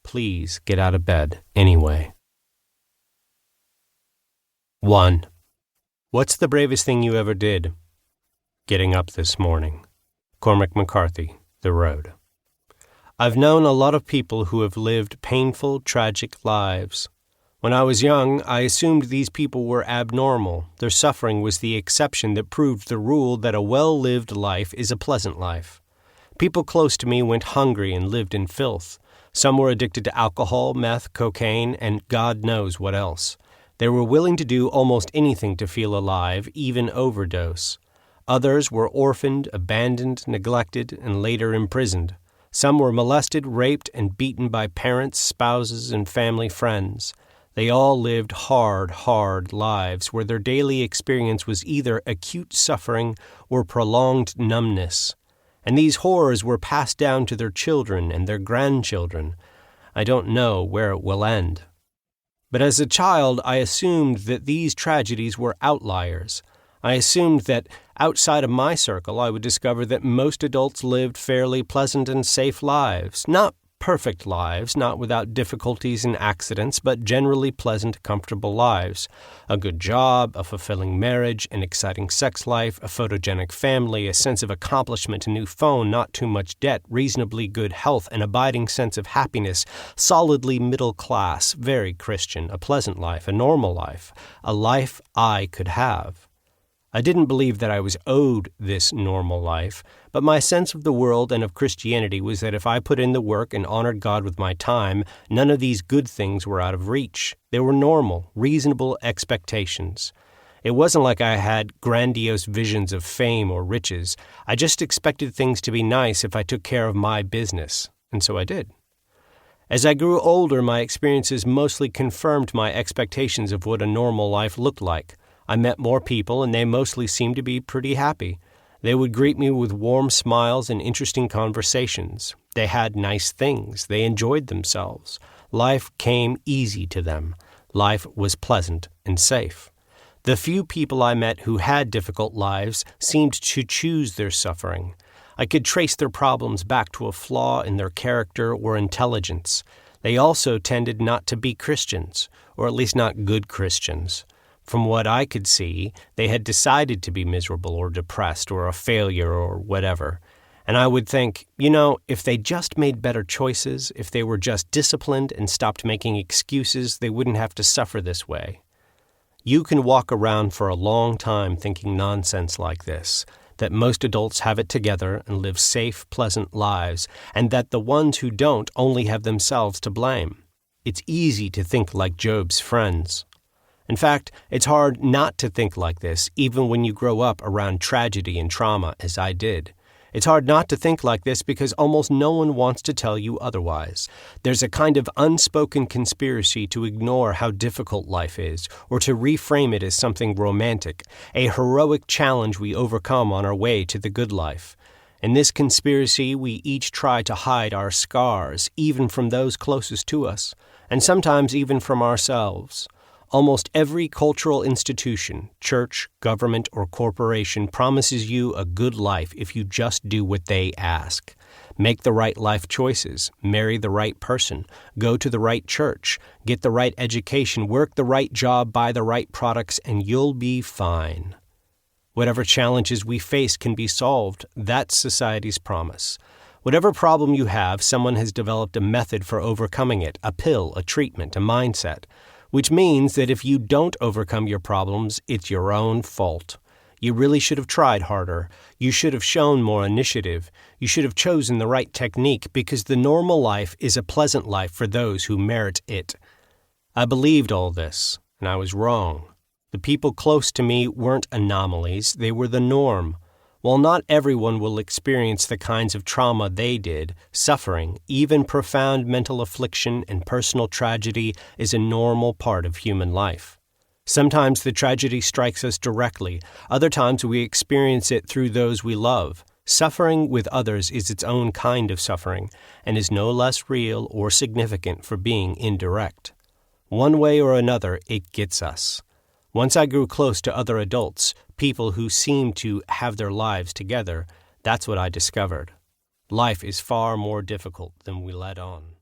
please get out of bed anyway. 1. What's the bravest thing you ever did? Getting up this morning. Cormac McCarthy, The Road. I've known a lot of people who have lived painful, tragic lives. When I was young, I assumed these people were abnormal. Their suffering was the exception that proved the rule that a well-lived life is a pleasant life. People close to me went hungry and lived in filth. Some were addicted to alcohol, meth, cocaine, and God knows what else. They were willing to do almost anything to feel alive, even overdose. Others were orphaned, abandoned, neglected, and later imprisoned. Some were molested, raped, and beaten by parents, spouses, and family friends. They all lived hard lives where their daily experience was either acute suffering or prolonged numbness. And these horrors were passed down to their children and their grandchildren. I don't know where it will end. But as a child, I assumed that these tragedies were outliers. I assumed that outside of my circle, I would discover that most adults lived fairly pleasant and safe lives. Not perfect lives, not without difficulties and accidents, but generally pleasant, comfortable lives. A good job, a fulfilling marriage, an exciting sex life, a photogenic family, a sense of accomplishment, a new phone, not too much debt, reasonably good health, an abiding sense of happiness, solidly middle class, very Christian, a pleasant life, a normal life, a life I could have. I didn't believe that I was owed this normal life, but my sense of the world and of Christianity was that if I put in the work and honored God with my time, none of these good things were out of reach. They were normal, reasonable expectations. It wasn't like I had grandiose visions of fame or riches. I just expected things to be nice if I took care of my business, and so I did. As I grew older, my experiences mostly confirmed my expectations of what a normal life looked like. I met more people, and they mostly seemed to be pretty happy. They would greet me with warm smiles and interesting conversations. They had nice things. They enjoyed themselves. Life came easy to them. Life was pleasant and safe. The few people I met who had difficult lives seemed to choose their suffering. I could trace their problems back to a flaw in their character or intelligence. They also tended not to be Christians, or at least not good Christians. From what I could see, they had decided to be miserable or depressed or a failure or whatever. And I would think, if they just made better choices, if they were just disciplined and stopped making excuses, they wouldn't have to suffer this way. You can walk around for a long time thinking nonsense like this, that most adults have it together and live safe, pleasant lives, and that the ones who don't only have themselves to blame. It's easy to think like Job's friends. In fact, it's hard not to think like this, even when you grow up around tragedy and trauma, as I did. It's hard not to think like this because almost no one wants to tell you otherwise. There's a kind of unspoken conspiracy to ignore how difficult life is, or to reframe it as something romantic, a heroic challenge we overcome on our way to the good life. In this conspiracy, we each try to hide our scars, even from those closest to us, and sometimes even from ourselves. Almost every cultural institution, church, government, or corporation promises you a good life if you just do what they ask. Make the right life choices, marry the right person, go to the right church, get the right education, work the right job, buy the right products, and you'll be fine. Whatever challenges we face can be solved. That's society's promise. Whatever problem you have, someone has developed a method for overcoming it, a pill, a treatment, a mindset. Which means that if you don't overcome your problems, it's your own fault. You really should have tried harder. You should have shown more initiative. You should have chosen the right technique because the normal life is a pleasant life for those who merit it. I believed all this, and I was wrong. The people close to me weren't anomalies. They were the norm. While not everyone will experience the kinds of trauma they did, suffering, even profound mental affliction and personal tragedy is a normal part of human life. Sometimes the tragedy strikes us directly. Other times we experience it through those we love. Suffering with others is its own kind of suffering and is no less real or significant for being indirect. One way or another, it gets us. Once I grew close to other adults, people who seemed to have their lives together, that's what I discovered. Life is far more difficult than we let on.